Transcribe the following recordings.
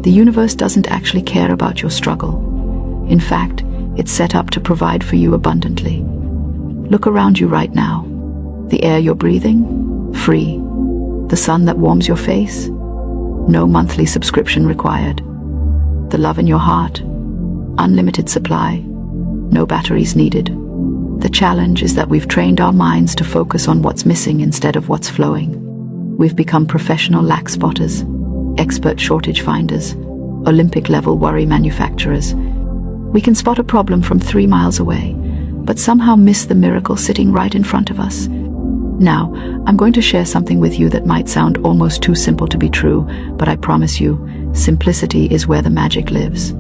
The universe doesn't actually care about your struggle. In fact, it's set up to provide for you abundantly. Look around you right now. The air you're breathing? Free. The sun that warms your face? No monthly subscription required. The love in your heart? Unlimited supply. No batteries needed. The challenge is that we've trained our minds to focus on what's missing instead of what's flowing. We've become professional lack spotters, expert shortage finders, Olympic-level worry manufacturers. We can spot a problem from 3 miles away, but somehow miss the miracle sitting right in front of us. Now, I'm going to share something with you that might sound almost too simple to be true, but I promise you, simplicity is where the magic lives.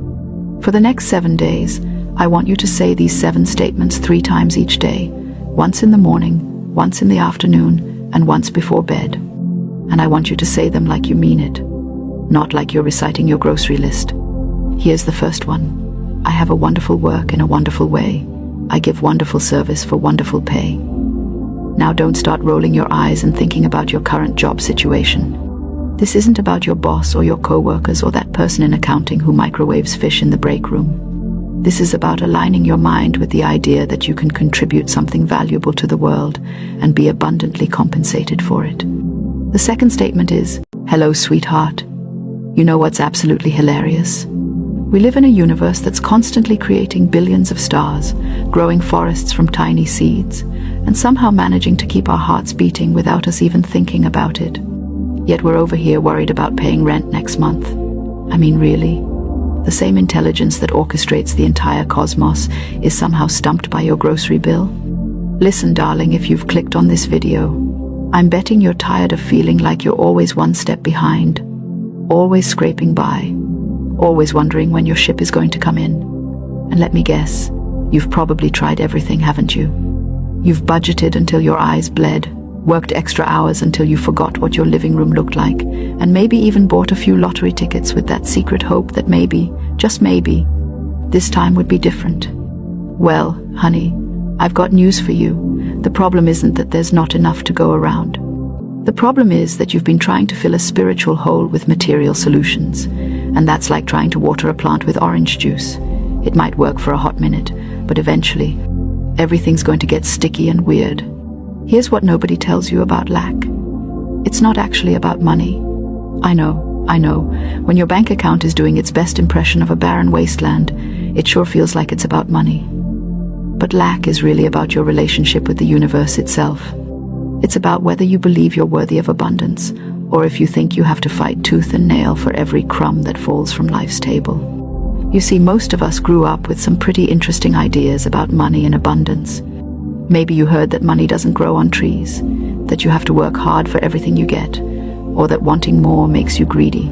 For the next 7 days, I want you to say these 7 statements 3 times each day, once in the morning, once in the afternoon, and once before bed. And I want you to say them like you mean it, not like you're reciting your grocery list. Here's the first one. I have a wonderful work in a wonderful way. I give wonderful service for wonderful pay. Now don't start rolling your eyes and thinking about your current job situation. This isn't about your boss or your co-workers or that person in accounting who microwaves fish in the break room. This is about aligning your mind with the idea that you can contribute something valuable to the world and be abundantly compensated for it. The second statement is, hello, sweetheart. You know what's absolutely hilarious? We live in a universe that's constantly creating billions of stars, growing forests from tiny seeds, and somehow managing to keep our hearts beating without us even thinking about it. Yet we're over here worried about paying rent next month. I mean, really? The same intelligence that orchestrates the entire cosmos is somehow stumped by your grocery bill? Listen, darling, if you've clicked on this video, I'm betting you're tired of feeling like you're always one step behind, always scraping by, always wondering when your ship is going to come in. And let me guess, you've probably tried everything, haven't you? You've budgeted until your eyes bled, worked extra hours until you forgot what your living room looked like, and maybe even bought a few lottery tickets with that secret hope that maybe, just maybe, this time would be different. Well, honey, I've got news for you. The problem isn't that there's not enough to go around. The problem is that you've been trying to fill a spiritual hole with material solutions, and that's like trying to water a plant with orange juice. It might work for a hot minute, but eventually, everything's going to get sticky and weird. Here's what nobody tells you about lack. It's not actually about money. I know. When your bank account is doing its best impression of a barren wasteland, it sure feels like it's about money. But lack is really about your relationship with the universe itself. It's about whether you believe you're worthy of abundance, or if you think you have to fight tooth and nail for every crumb that falls from life's table. You see, most of us grew up with some pretty interesting ideas about money and abundance. Maybe you heard that money doesn't grow on trees, that you have to work hard for everything you get, or that wanting more makes you greedy.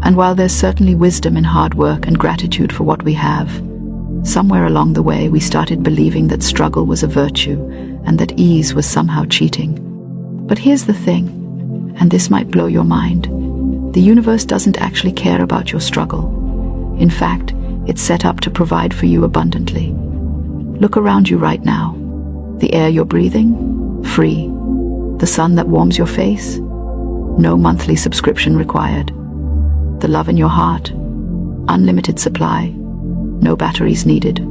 And while there's certainly wisdom in hard work and gratitude for what we have, somewhere along the way we started believing that struggle was a virtue and that ease was somehow cheating. But here's the thing, and this might blow your mind. The universe doesn't actually care about your struggle. In fact, it's set up to provide for you abundantly. Look around you right now. The air you're breathing? Free. The sun that warms your face? No monthly subscription required. The love in your heart? Unlimited supply. No batteries needed.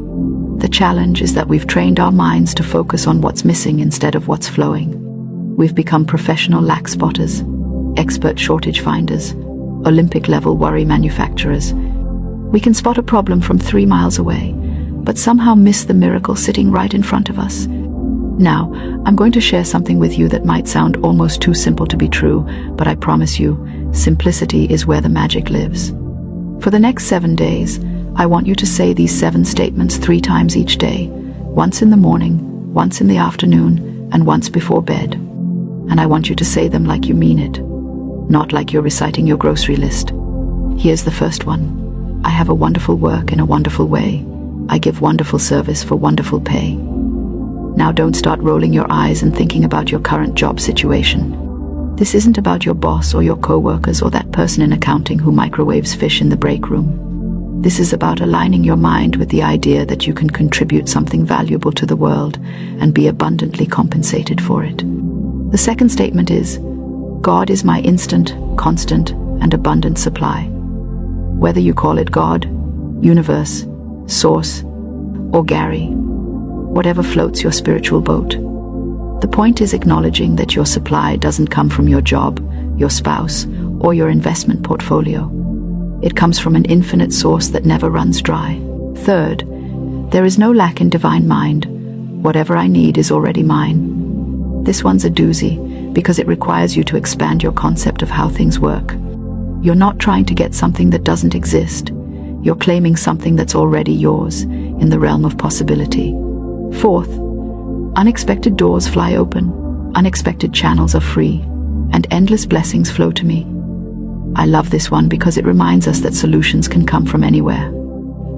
The challenge is that we've trained our minds to focus on what's missing instead of what's flowing. We've become professional lack spotters, expert shortage finders, Olympic-level worry manufacturers. We can spot a problem from 3 miles away, but somehow miss the miracle sitting right in front of us. Now, I'm going to share something with you that might sound almost too simple to be true, but I promise you, simplicity is where the magic lives. For the next 7 days, I want you to say these 7 statements 3 times each day, once in the morning, once in the afternoon, and once before bed. And I want you to say them like you mean it, not like you're reciting your grocery list. Here's the first one. I have a wonderful work in a wonderful way. I give wonderful service for wonderful pay. Now don't start rolling your eyes and thinking about your current job situation. This isn't about your boss or your co-workers or that person in accounting who microwaves fish in the break room. This is about aligning your mind with the idea that you can contribute something valuable to the world and be abundantly compensated for it. The second statement is, God is my instant, constant, and abundant supply. Whether you call it God, universe, source, or Gary, whatever floats your spiritual boat. The point is acknowledging that your supply doesn't come from your job, your spouse, or your investment portfolio. It comes from an infinite source that never runs dry. Third, there is no lack in divine mind. Whatever I need is already mine. This one's a doozy because it requires you to expand your concept of how things work. You're not trying to get something that doesn't exist. You're claiming something that's already yours in the realm of possibility. Fourth, unexpected doors fly open, unexpected channels are free, and endless blessings flow to me. I love this one because it reminds us that solutions can come from anywhere.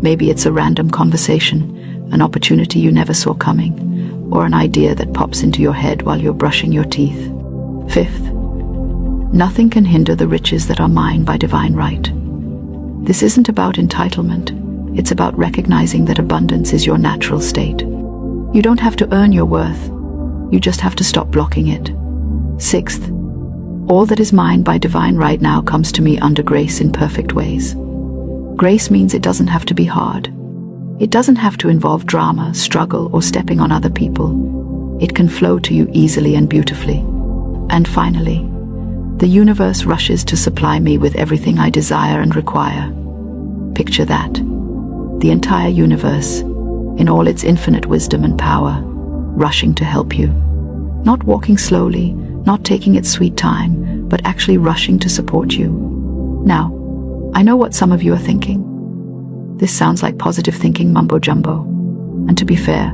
Maybe it's a random conversation, an opportunity you never saw coming, or an idea that pops into your head while you're brushing your teeth. Fifth, nothing can hinder the riches that are mine by divine right. This isn't about entitlement. It's about recognizing that abundance is your natural state. You don't have to earn your worth. You just have to stop blocking it. Sixth, all that is mine by divine right now comes to me under grace in perfect ways. Grace means it doesn't have to be hard. It doesn't have to involve drama, struggle, or stepping on other people. It can flow to you easily and beautifully. And finally, the universe rushes to supply me with everything I desire and require. Picture that. The entire universe, in all its infinite wisdom and power, rushing to help you. Not walking slowly, not taking its sweet time, but actually rushing to support you. Now, I know what some of you are thinking. This sounds like positive thinking mumbo-jumbo. And to be fair,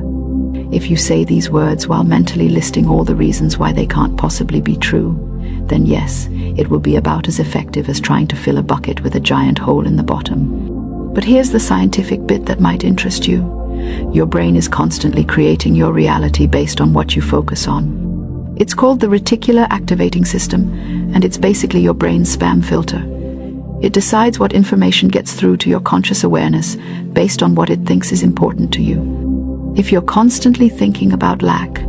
if you say these words while mentally listing all the reasons why they can't possibly be true, then yes, it will be about as effective as trying to fill a bucket with a giant hole in the bottom. But here's the scientific bit that might interest you. Your brain is constantly creating your reality based on what you focus on. It's called the reticular activating system, and it's basically your brain's spam filter. It decides what information gets through to your conscious awareness based on what it thinks is important to you. If you're constantly thinking about lack,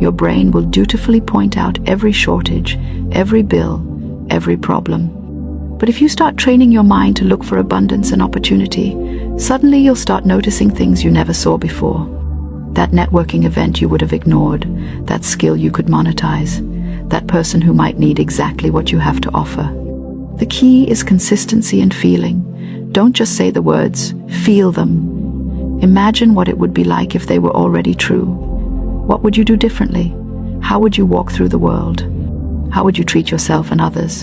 your brain will dutifully point out every shortage, every bill, every problem. But if you start training your mind to look for abundance and opportunity, suddenly you'll start noticing things you never saw before. That networking event you would have ignored, that skill you could monetize, that person who might need exactly what you have to offer. The key is consistency and feeling. Don't just say the words, feel them. Imagine what it would be like if they were already true. What would you do differently? How would you walk through the world? How would you treat yourself and others?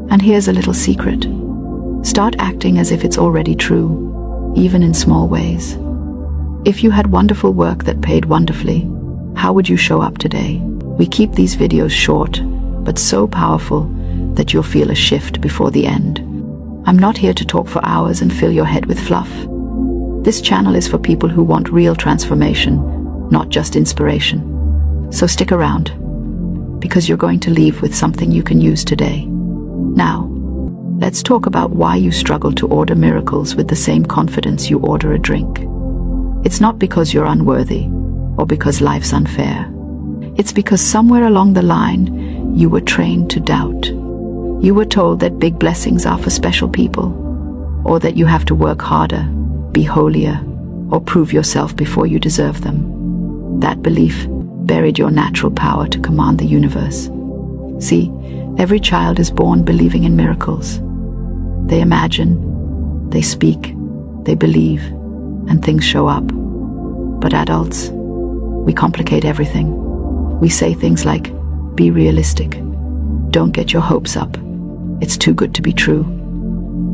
And here's a little secret. Start acting as if it's already true, even in small ways. If you had wonderful work that paid wonderfully, how would you show up today? We keep these videos short, but so powerful that you'll feel a shift before the end. I'm not here to talk for hours and fill your head with fluff. This channel is for people who want real transformation, not just inspiration. So stick around, because you're going to leave with something you can use today. Now, let's talk about why you struggle to order miracles with the same confidence you order a drink. It's not because you're unworthy, or because life's unfair. It's because somewhere along the line, you were trained to doubt. You were told that big blessings are for special people, or that you have to work harder, be holier, or prove yourself before you deserve them. That belief buried your natural power to command the universe. See, every child is born believing in miracles. They imagine, they speak, they believe, and things show up. But adults, we complicate everything. We say things like, be realistic, don't get your hopes up, it's too good to be true.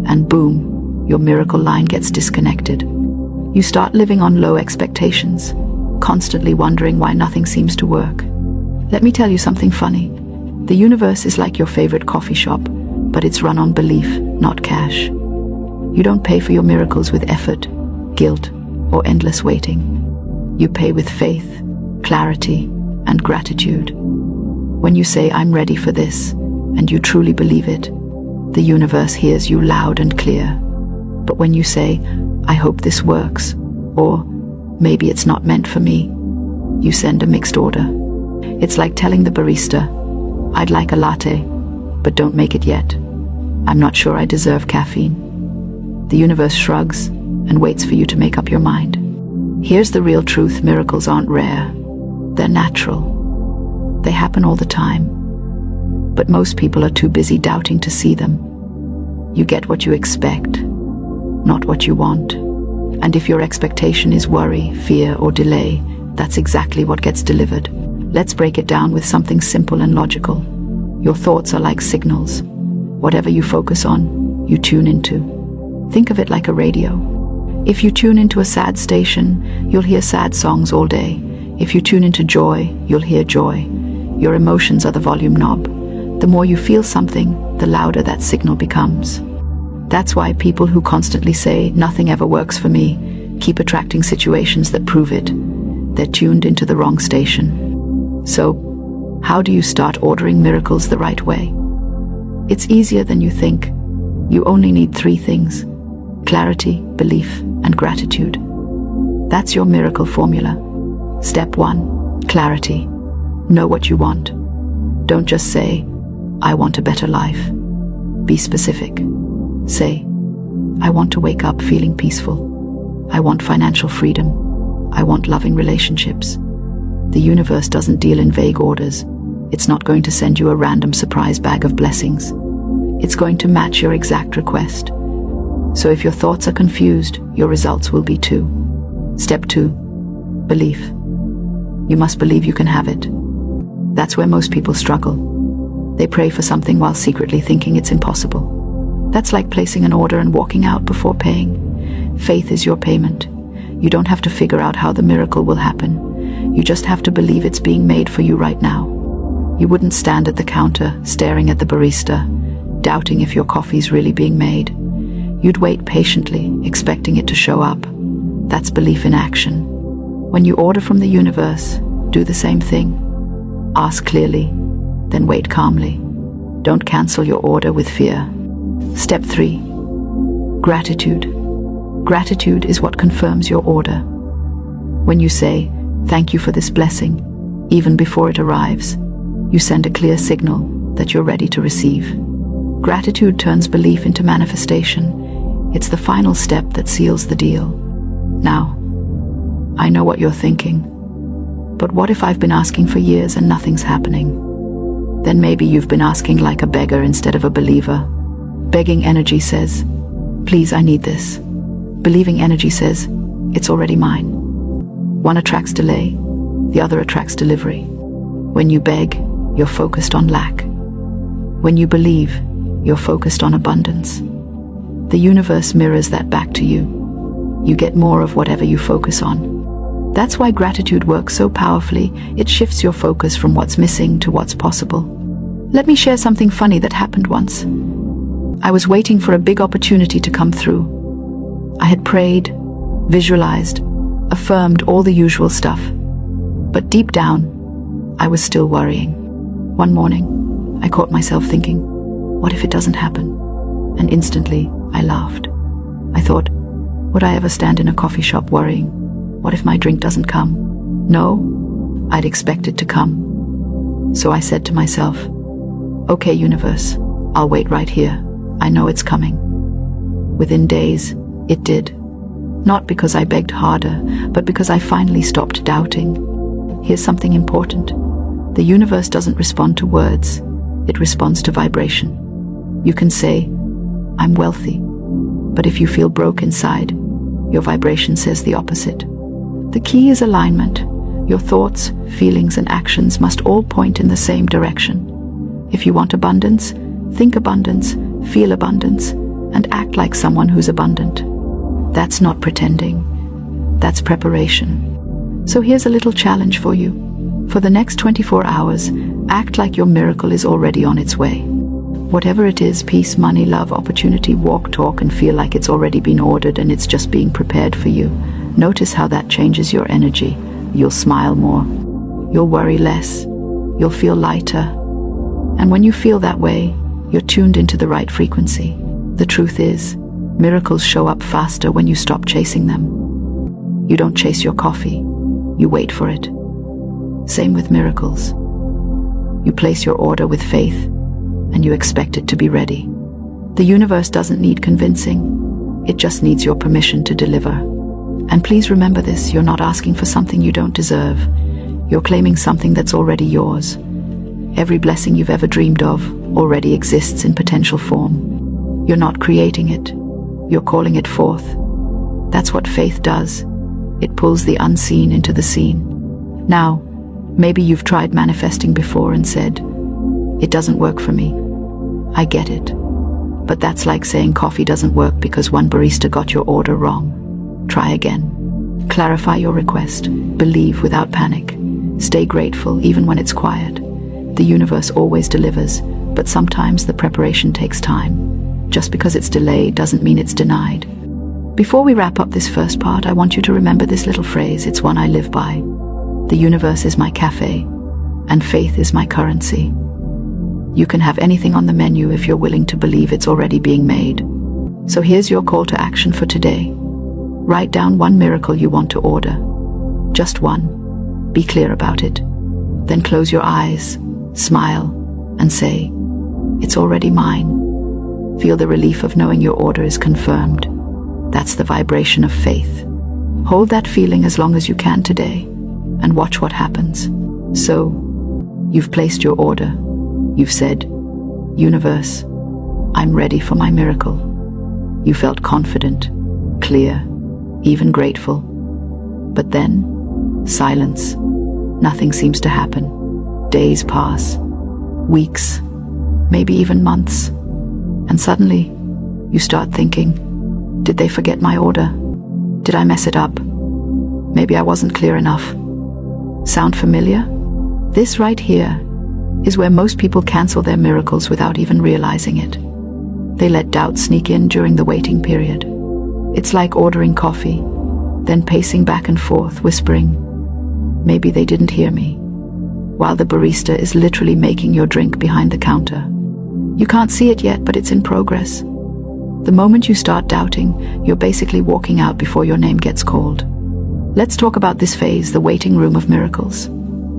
And boom, your miracle line gets disconnected. You start living on low expectations, constantly wondering why nothing seems to work. Let me tell you something funny. The universe is like your favorite coffee shop, but it's run on belief, not cash. You don't pay for your miracles with effort, guilt, or endless waiting. You pay with faith, clarity, and gratitude. When you say, I'm ready for this, and you truly believe it, the universe hears you loud and clear. But when you say, I hope this works, or maybe it's not meant for me, you send a mixed order. It's like telling the barista, I'd like a latte, but don't make it yet. I'm not sure I deserve caffeine. The universe shrugs and waits for you to make up your mind. Here's the real truth: miracles aren't rare. They're natural. They happen all the time. But most people are too busy doubting to see them. You get what you expect, not what you want. And if your expectation is worry, fear, or delay, that's exactly what gets delivered. Let's break it down with something simple and logical. Your thoughts are like signals. Whatever you focus on, you tune into. Think of it like a radio. If you tune into a sad station, you'll hear sad songs all day. If you tune into joy, you'll hear joy. Your emotions are the volume knob. The more you feel something, the louder that signal becomes. That's why people who constantly say, "Nothing ever works for me," keep attracting situations that prove it. They're tuned into the wrong station. So, how do you start ordering miracles the right way? It's easier than you think. You only need 3 things: clarity, belief, and gratitude. That's your miracle formula. Step 1, clarity. Know what you want. Don't just say, "I want a better life." Be specific. Say, "I want to wake up feeling peaceful. I want financial freedom. I want loving relationships." The universe doesn't deal in vague orders. It's not going to send you a random surprise bag of blessings. It's going to match your exact request. So if your thoughts are confused, your results will be too. Step 2, belief. You must believe you can have it. That's where most people struggle. They pray for something while secretly thinking it's impossible. That's like placing an order and walking out before paying. Faith is your payment. You don't have to figure out how the miracle will happen. You just have to believe it's being made for you right now. You wouldn't stand at the counter, staring at the barista, doubting if your coffee's really being made. You'd wait patiently, expecting it to show up. That's belief in action. When you order from the universe, do the same thing. Ask clearly, then wait calmly. Don't cancel your order with fear. Step 3, gratitude. Gratitude is what confirms your order. When you say, "Thank you for this blessing," even before it arrives, you send a clear signal that you're ready to receive. Gratitude turns belief into manifestation. It's the final step that seals the deal. Now, I know what you're thinking. But what if I've been asking for years and nothing's happening? Then maybe you've been asking like a beggar instead of a believer. Begging energy says, "Please, I need this." Believing energy says, "It's already mine." One attracts delay, the other attracts delivery. When you beg, you're focused on lack. When you believe, you're focused on abundance. The universe mirrors that back to you. You get more of whatever you focus on. That's why gratitude works so powerfully. It shifts your focus from what's missing to what's possible. Let me share something funny that happened once. I was waiting for a big opportunity to come through. I had prayed, visualized, affirmed all the usual stuff. But deep down, I was still worrying. One morning, I caught myself thinking, what if it doesn't happen? And instantly, I laughed. I thought, would I ever stand in a coffee shop worrying? What if my drink doesn't come? No, I'd expect it to come. So I said to myself, okay, universe, I'll wait right here. I know it's coming. Within days, it did. Not because I begged harder, but because I finally stopped doubting. Here's something important. The universe doesn't respond to words. It responds to vibration. You can say, I'm wealthy. But if you feel broke inside, your vibration says the opposite. The key is alignment. Your thoughts, feelings, and actions must all point in the same direction. If you want abundance, think abundance, feel abundance, and act like someone who's abundant. That's not pretending. That's preparation. So here's a little challenge for you. For the next 24 hours, act like your miracle is already on its way. Whatever it is, peace, money, love, opportunity, walk, talk, and feel like it's already been ordered and it's just being prepared for you. Notice how that changes your energy. You'll smile more. You'll worry less. You'll feel lighter. And when you feel that way, you're tuned into the right frequency. The truth is, miracles show up faster when you stop chasing them. You don't chase your coffee. You wait for it. Same with miracles. You place your order with faith, and you expect it to be ready. The universe doesn't need convincing. It just needs your permission to deliver. And please remember this, you're not asking for something you don't deserve. You're claiming something that's already yours. Every blessing you've ever dreamed of already exists in potential form. You're not creating it. You're calling it forth. That's what faith does. It pulls the unseen into the seen. Now, maybe you've tried manifesting before and said, "It doesn't work for me." I get it. But that's like saying coffee doesn't work because one barista got your order wrong. Try again. Clarify your request. Believe without panic. Stay grateful even when it's quiet. The universe always delivers, but sometimes the preparation takes time. Just because it's delayed doesn't mean it's denied. Before we wrap up this first part, I want you to remember this little phrase. It's one I live by. The universe is my cafe, and faith is my currency. You can have anything on the menu if you're willing to believe it's already being made. So here's your call to action for today. Write down one miracle you want to order. Just one. Be clear about it. Then close your eyes, smile, and say, "It's already mine." Feel the relief of knowing your order is confirmed. That's the vibration of faith. Hold that feeling as long as you can today, and watch what happens. So, you've placed your order. You've said, "Universe, I'm ready for my miracle." You felt confident, clear, even grateful. But then, silence. Nothing seems to happen. Days pass, weeks, maybe even months. And suddenly, you start thinking, did they forget my order? Did I mess it up? Maybe I wasn't clear enough. Sound familiar? This right here is where most people cancel their miracles without even realizing it. They let doubt sneak in during the waiting period. It's like ordering coffee, then pacing back and forth, whispering, "Maybe they didn't hear me," while the barista is literally making your drink behind the counter. You can't see it yet, but it's in progress. The moment you start doubting, you're basically walking out before your name gets called. Let's talk about this phase, the waiting room of miracles.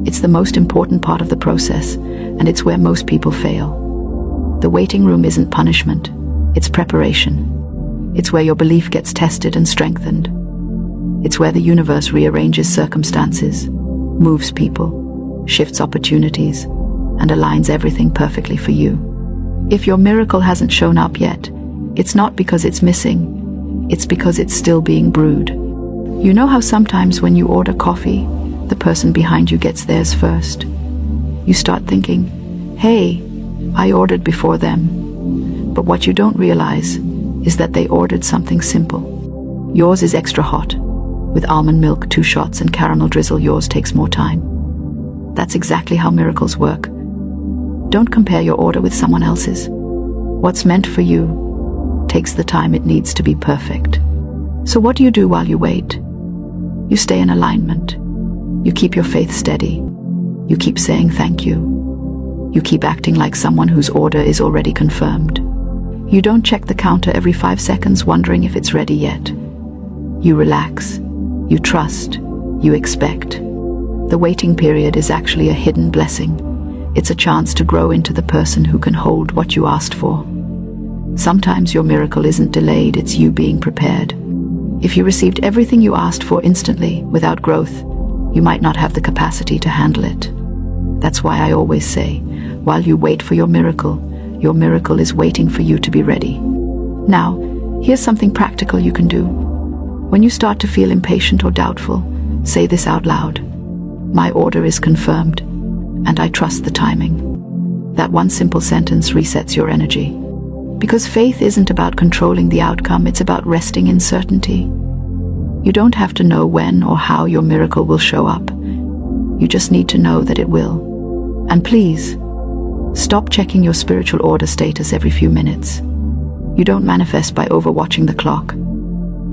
It's the most important part of the process, and it's where most people fail. The waiting room isn't punishment, it's preparation. It's where your belief gets tested and strengthened. It's where the universe rearranges circumstances, moves people, shifts opportunities, and aligns everything perfectly for you. If your miracle hasn't shown up yet, it's not because it's missing, it's because it's still being brewed. You know how sometimes when you order coffee, the person behind you gets theirs first? You start thinking, "Hey, I ordered before them." But what you don't realize is that they ordered something simple. Yours is extra hot. With almond milk, 2 shots, and caramel drizzle, yours takes more time. That's exactly how miracles work. Don't compare your order with someone else's. What's meant for you takes the time it needs to be perfect. So what do you do while you wait? You stay in alignment. You keep your faith steady. You keep saying thank you. You keep acting like someone whose order is already confirmed. You don't check the counter every 5 seconds wondering if it's ready yet. You relax. You trust. You expect. The waiting period is actually a hidden blessing. It's a chance to grow into the person who can hold what you asked for. Sometimes your miracle isn't delayed, it's you being prepared. If you received everything you asked for instantly, without growth, you might not have the capacity to handle it. That's why I always say, while you wait for your miracle is waiting for you to be ready. Now, here's something practical you can do. When you start to feel impatient or doubtful, say this out loud. "My order is confirmed, and I trust the timing." That one simple sentence resets your energy. Because faith isn't about controlling the outcome, it's about resting in certainty. You don't have to know when or how your miracle will show up. You just need to know that it will. And please, stop checking your spiritual order status every few minutes. You don't manifest by overwatching the clock.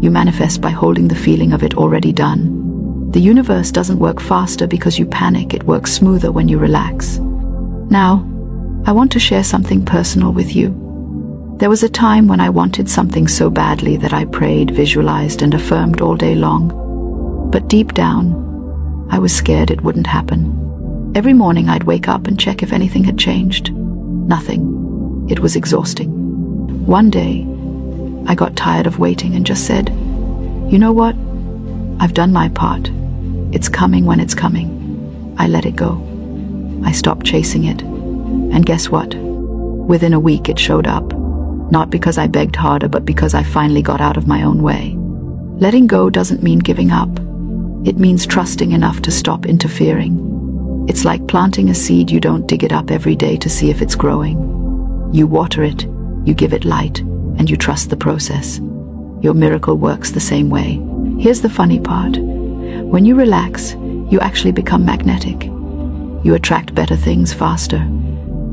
You manifest by holding the feeling of it already done. The universe doesn't work faster because you panic, it works smoother when you relax. Now, I want to share something personal with you. There was a time when I wanted something so badly that I prayed, visualized, and affirmed all day long. But deep down, I was scared it wouldn't happen. Every morning I'd wake up and check if anything had changed. Nothing. It was exhausting. One day, I got tired of waiting and just said, "You know what? I've done my part. It's coming when it's coming." I let it go. I stopped chasing it. And guess what? Within a week it showed up. Not because I begged harder, but because I finally got out of my own way. Letting go doesn't mean giving up. It means trusting enough to stop interfering. It's like planting a seed. You don't dig it up every day to see if it's growing. You water it, you give it light, and you trust the process. Your miracle works the same way. Here's the funny part. When you relax, you actually become magnetic. You attract better things faster.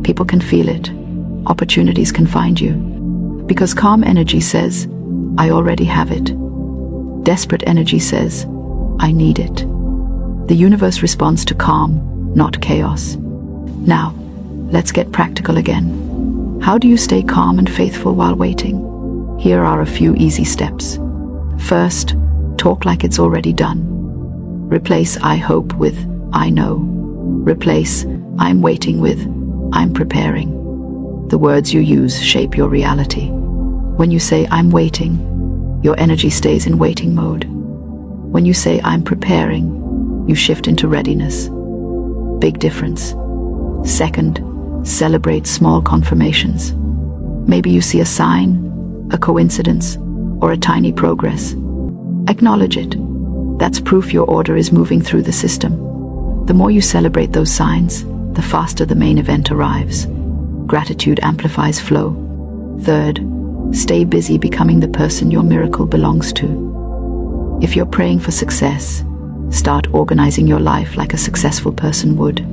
People can feel it. Opportunities can find you. Because calm energy says, "I already have it." Desperate energy says, "I need it." The universe responds to calm, not chaos. Now, let's get practical again. How do you stay calm and faithful while waiting? Here are a few easy steps. First, talk like it's already done. Replace "I hope" with "I know." Replace "I'm waiting" with "I'm preparing." The words you use shape your reality. When you say "I'm waiting," your energy stays in waiting mode. When you say "I'm preparing," you shift into readiness. Big difference. Second, celebrate small confirmations. Maybe you see a sign, a coincidence, or a tiny progress. Acknowledge it. That's proof your order is moving through the system. The more you celebrate those signs, the faster the main event arrives. Gratitude amplifies flow. Third, stay busy becoming the person your miracle belongs to. If you're praying for success, start organizing your life like a successful person would.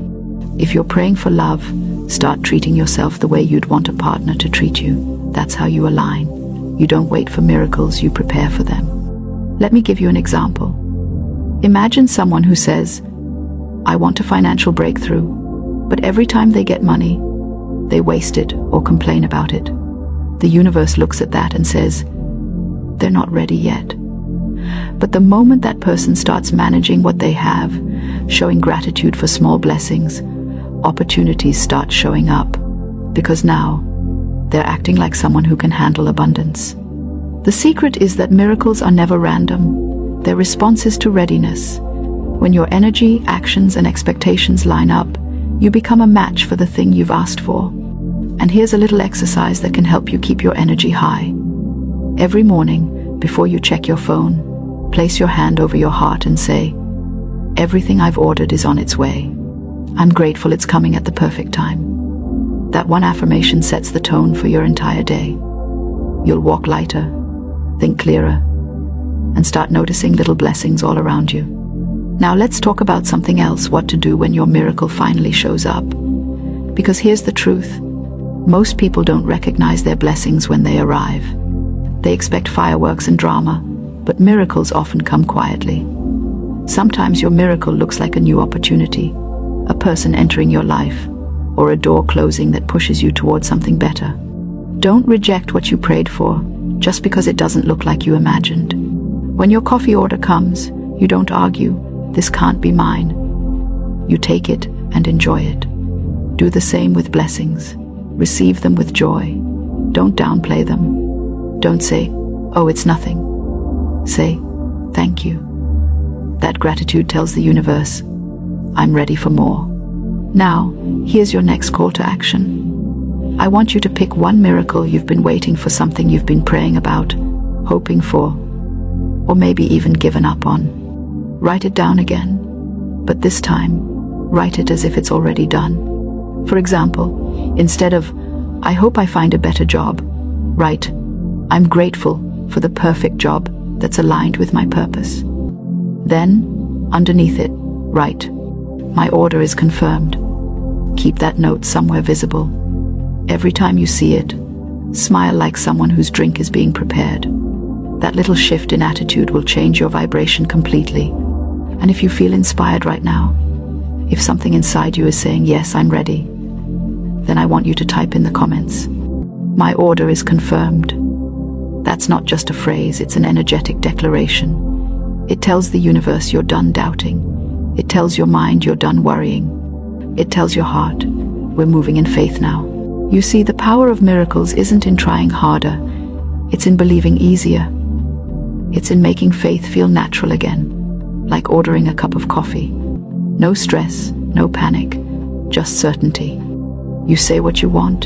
If you're praying for love, start treating yourself the way you'd want a partner to treat you. That's how you align. You don't wait for miracles, you prepare for them. Let me give you an example. Imagine someone who says, "I want a financial breakthrough," but every time they get money, they waste it or complain about it. The universe looks at that and says, "They're not ready yet." But the moment that person starts managing what they have, showing gratitude for small blessings, opportunities start showing up. Because now, they're acting like someone who can handle abundance. The secret is that miracles are never random. They're responses to readiness. When your energy, actions, and expectations line up, you become a match for the thing you've asked for. And here's a little exercise that can help you keep your energy high. Every morning, before you check your phone, place your hand over your heart and say, "Everything I've ordered is on its way. I'm grateful it's coming at the perfect time." That one affirmation sets the tone for your entire day. You'll walk lighter, think clearer, and start noticing little blessings all around you. Now let's talk about something else, what to do when your miracle finally shows up. Because here's the truth. Most people don't recognize their blessings when they arrive. They expect fireworks and drama, but miracles often come quietly. Sometimes your miracle looks like a new opportunity, a person entering your life, or a door closing that pushes you towards something better. Don't reject what you prayed for just because it doesn't look like you imagined. When your coffee order comes, you don't argue, "This can't be mine." You take it and enjoy it. Do the same with blessings. Receive them with joy. Don't downplay them. Don't say, "Oh, it's nothing." Say, "Thank you." That gratitude tells the universe, "I'm ready for more." Now, here's your next call to action. I want you to pick one miracle you've been waiting for, something you've been praying about, hoping for, or maybe even given up on. Write it down again, but this time, write it as if it's already done. For example, instead of, "I hope I find a better job," write, "I'm grateful for the perfect job that's aligned with my purpose." Then, underneath it, write, "My order is confirmed." Keep that note somewhere visible. Every time you see it, smile like someone whose drink is being prepared. That little shift in attitude will change your vibration completely. And if you feel inspired right now, if something inside you is saying, "Yes, I'm ready," then I want you to type in the comments, "My order is confirmed." That's not just a phrase, it's an energetic declaration. It tells the universe you're done doubting. It tells your mind you're done worrying. It tells your heart, "We're moving in faith now." You see, the power of miracles isn't in trying harder. It's in believing easier. It's in making faith feel natural again, like ordering a cup of coffee. No stress, no panic, just certainty. You say what you want,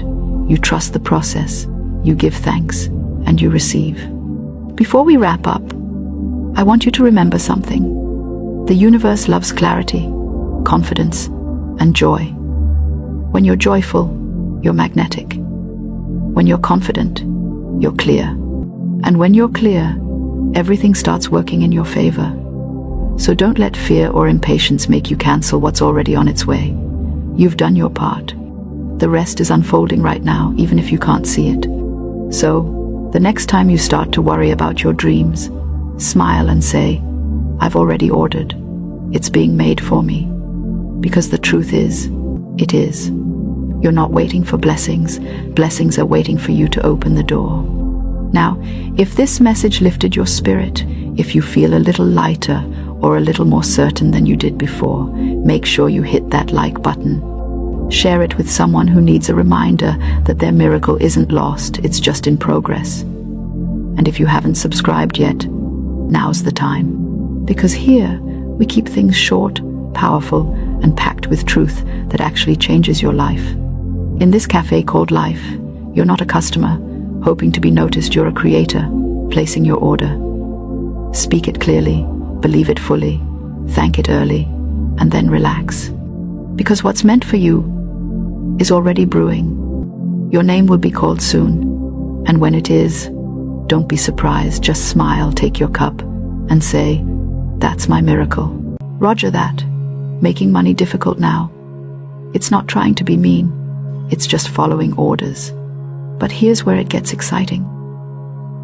you trust the process, you give thanks, and you receive. Before we wrap up, I want you to remember something. The universe loves clarity, confidence, and joy. When you're joyful, you're magnetic. When you're confident, you're clear. And when you're clear, everything starts working in your favor. So don't let fear or impatience make you cancel what's already on its way. You've done your part. The rest is unfolding right now, even if you can't see it. So, the next time you start to worry about your dreams, smile and say, I've already ordered. It's being made for me. Because the truth is, it is. You're not waiting for blessings. Blessings are waiting for you to open the door. Now, if this message lifted your spirit, if you feel a little lighter or a little more certain than you did before, make sure you hit that like button. Share it with someone who needs a reminder that their miracle isn't lost, it's just in progress. And if you haven't subscribed yet, now's the time. Because here, we keep things short, powerful, and packed with truth that actually changes your life. In this cafe called life, you're not a customer, hoping to be noticed. You're a creator, placing your order. Speak it clearly, believe it fully, thank it early, and then relax. Because what's meant for you is already brewing. Your name will be called soon, and when it is, don't be surprised, just smile, take your cup, and say, that's my miracle. Roger that. Making money difficult now. It's not trying to be mean, it's just following orders. But here's where it gets exciting.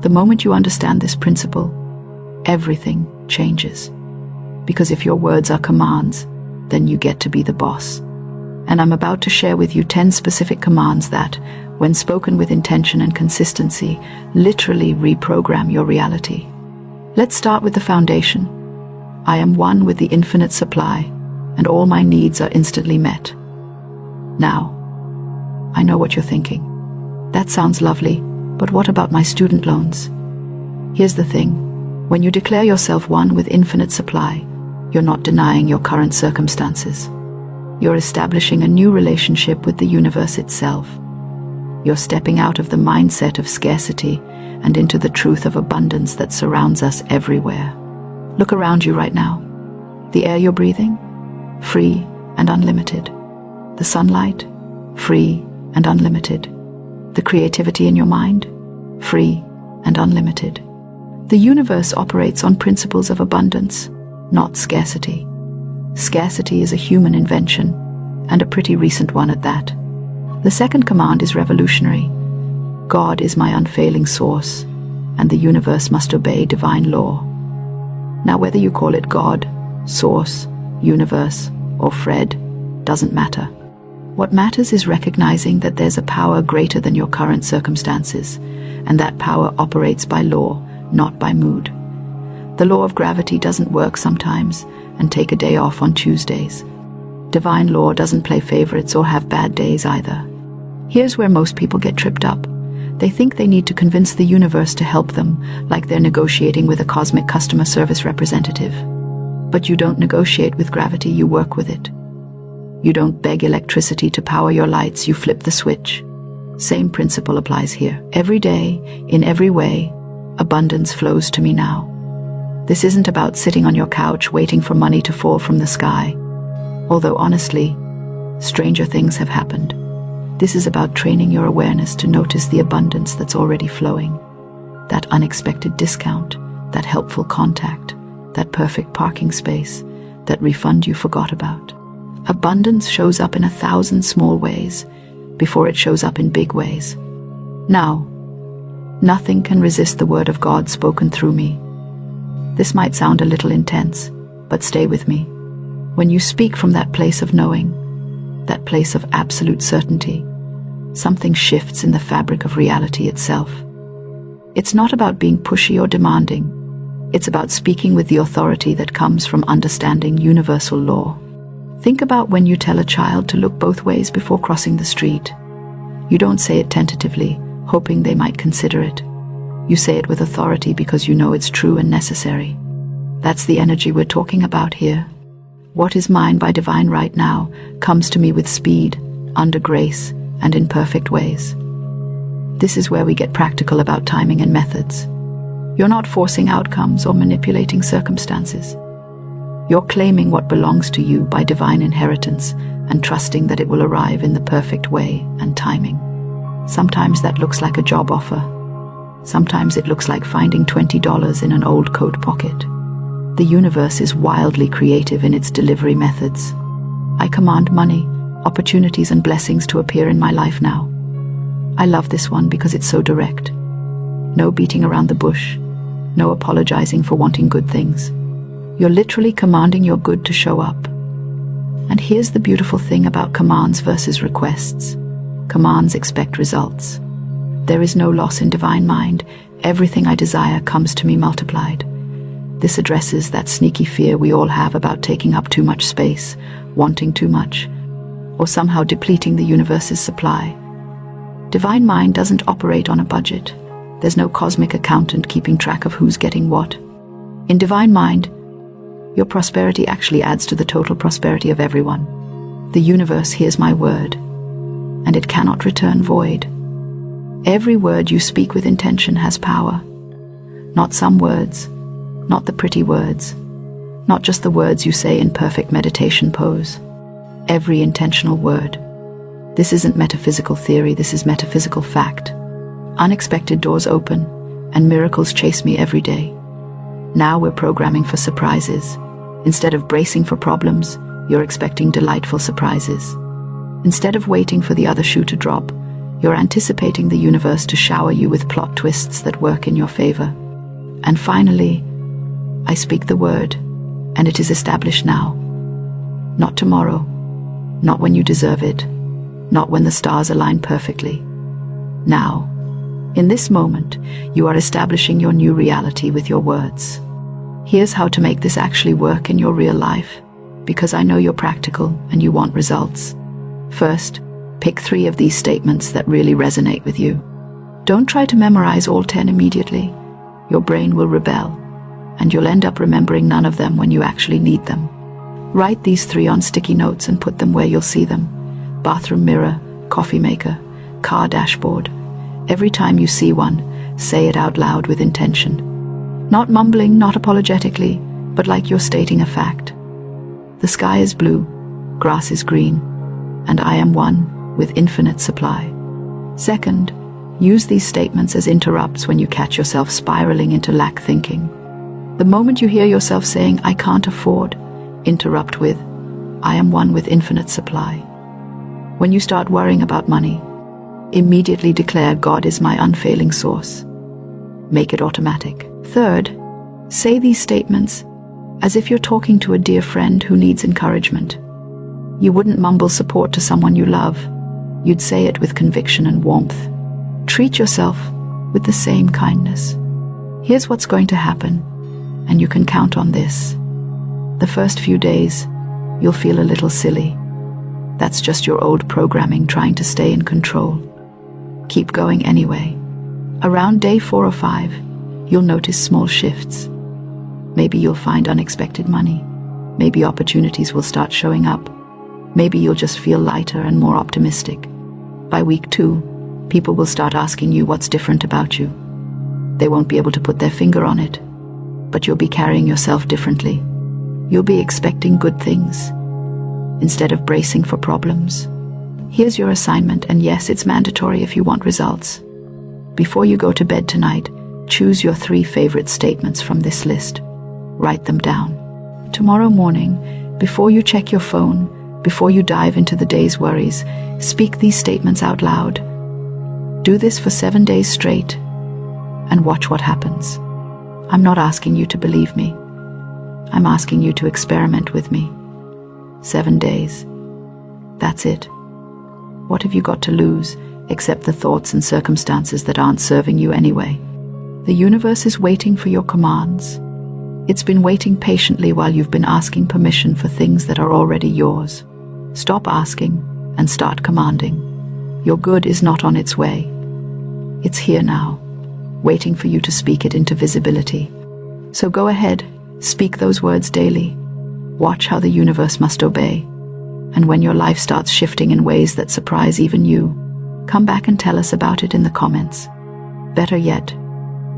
The moment you understand this principle, everything changes. Because if your words are commands, then you get to be the boss. And I'm about to share with you 10 specific commands that, when spoken with intention and consistency, literally reprogram your reality. Let's start with the foundation. I am one with the infinite supply, and all my needs are instantly met. Now, I know what you're thinking. That sounds lovely, but what about my student loans? Here's the thing. When you declare yourself one with infinite supply, you're not denying your current circumstances. You're establishing a new relationship with the universe itself. You're stepping out of the mindset of scarcity and into the truth of abundance that surrounds us everywhere. Look around you right now. The air you're breathing? Free and unlimited. The sunlight? Free and unlimited. The creativity in your mind? Free and unlimited. The universe operates on principles of abundance, not scarcity. Scarcity is a human invention, and a pretty recent one at that. The second command is revolutionary. God is my unfailing source, and the universe must obey divine law. Now, whether you call it God, source, universe, or Fred, doesn't matter. What matters is recognizing that there's a power greater than your current circumstances, and that power operates by law, not by mood. The law of gravity doesn't work sometimes, and take a day off on Tuesdays. Divine law doesn't play favorites or have bad days either. Here's where most people get tripped up. They think they need to convince the universe to help them, like they're negotiating with a cosmic customer service representative. But you don't negotiate with gravity, you work with it. You don't beg electricity to power your lights, you flip the switch. Same principle applies here. Every day, in every way, abundance flows to me now. This isn't about sitting on your couch waiting for money to fall from the sky. Although honestly, stranger things have happened. This is about training your awareness to notice the abundance that's already flowing. That unexpected discount, that helpful contact, that perfect parking space, that refund you forgot about. Abundance shows up in 1,000 small ways before it shows up in big ways. Now, nothing can resist the word of God spoken through me. This might sound a little intense, but stay with me. When you speak from that place of knowing, that place of absolute certainty, something shifts in the fabric of reality itself. It's not about being pushy or demanding. It's about speaking with the authority that comes from understanding universal law. Think about when you tell a child to look both ways before crossing the street. You don't say it tentatively, hoping they might consider it. You say it with authority because you know it's true and necessary. That's the energy we're talking about here. What is mine by divine right now comes to me with speed, under grace, and in perfect ways. This is where we get practical about timing and methods. You're not forcing outcomes or manipulating circumstances. You're claiming what belongs to you by divine inheritance and trusting that it will arrive in the perfect way and timing. Sometimes that looks like a job offer. Sometimes it looks like finding $20 in an old coat pocket. The universe is wildly creative in its delivery methods. I command money, opportunities, and blessings to appear in my life now. I love this one because it's so direct. No beating around the bush. No apologizing for wanting good things. You're literally commanding your good to show up. And here's the beautiful thing about commands versus requests. Commands expect results. There is no loss in divine mind. Everything I desire comes to me multiplied. This addresses that sneaky fear we all have about taking up too much space, wanting too much, or somehow depleting the universe's supply. Divine mind doesn't operate on a budget. There's no cosmic accountant keeping track of who's getting what. In divine mind, your prosperity actually adds to the total prosperity of everyone. The universe hears my word, and it cannot return void. Every word you speak with intention has power. Not some words, not the pretty words, not just the words you say in perfect meditation pose. Every intentional word. This isn't metaphysical theory, this is metaphysical fact. Unexpected doors open, and miracles chase me every day. Now we're programming for surprises. Instead of bracing for problems, you're expecting delightful surprises. Instead of waiting for the other shoe to drop, you're anticipating the universe to shower you with plot twists that work in your favor. And finally, I speak the word, and it is established now. Not tomorrow, not when you deserve it, not when the stars align perfectly. Now, in this moment, you are establishing your new reality with your words. Here's how to make this actually work in your real life, because I know you're practical and you want results. First, pick 3 of these statements that really resonate with you. Don't try to memorize all 10 immediately. Your brain will rebel, and you'll end up remembering none of them when you actually need them. Write these 3 on sticky notes and put them where you'll see them. Bathroom mirror, coffee maker, car dashboard. Every time you see one, say it out loud with intention. Not mumbling, not apologetically, but like you're stating a fact. The sky is blue, grass is green, and I am one with infinite supply. Second, use these statements as interrupts when you catch yourself spiraling into lack thinking. The moment you hear yourself saying, I can't afford, interrupt with, I am one with infinite supply. When you start worrying about money, immediately declare God is my unfailing source. Make it automatic. Third, say these statements as if you're talking to a dear friend who needs encouragement. You wouldn't mumble support to someone you love. You'd say it with conviction and warmth. Treat yourself with the same kindness. Here's what's going to happen, and you can count on this. The first few days, you'll feel a little silly. That's just your old programming trying to stay in control. Keep going anyway. Around day 4 or 5, you'll notice small shifts. Maybe you'll find unexpected money. Maybe opportunities will start showing up. Maybe you'll just feel lighter and more optimistic. By week 2, people will start asking you what's different about you. They won't be able to put their finger on it, but you'll be carrying yourself differently. You'll be expecting good things instead of bracing for problems. Here's your assignment, and yes, it's mandatory if you want results. Before you go to bed tonight, choose your 3 favorite statements from this list. Write them down. Tomorrow morning, before you check your phone, before you dive into the day's worries, speak these statements out loud. Do this for 7 days straight, and watch what happens. I'm not asking you to believe me. I'm asking you to experiment with me. 7 days. That's it. What have you got to lose, except the thoughts and circumstances that aren't serving you anyway? The universe is waiting for your commands. It's been waiting patiently while you've been asking permission for things that are already yours. Stop asking and start commanding. Your good is not on its way. It's here now. waiting for you to speak it into visibility. So go ahead, speak those words daily. Watch how the universe must obey. And when your life starts shifting in ways that surprise even you, come back and tell us about it in the comments. Better yet,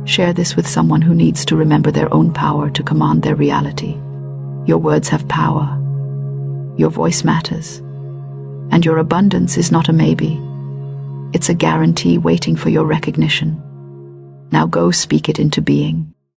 share this with someone who needs to remember their own power to command their reality. Your words have power. Your voice matters. And your abundance is not a maybe. It's a guarantee waiting for your recognition. Now go speak it into being.